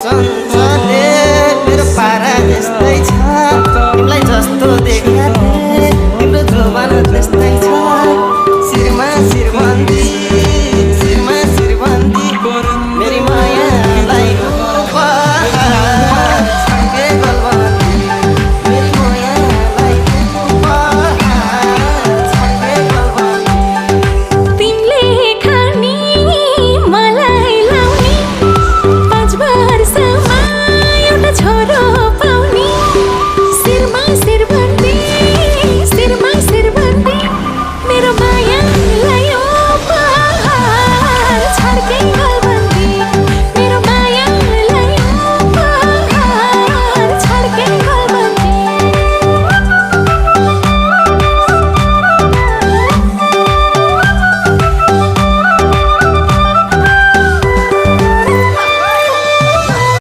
चञ्चले मेरो पारा त्यस्तै छ तिमीलाई जस्तो देखा तिम्रो जोबान त्यस्तै छ शिरमा शिरबन्दी शिरमा शिरबन्दी मेरी मायालाई छाके गलबन्दी मेरी मायालाई छाके गलबन्दी तिमीले खानी मलाई लाउने 5 वर्षमा एउटा छोरो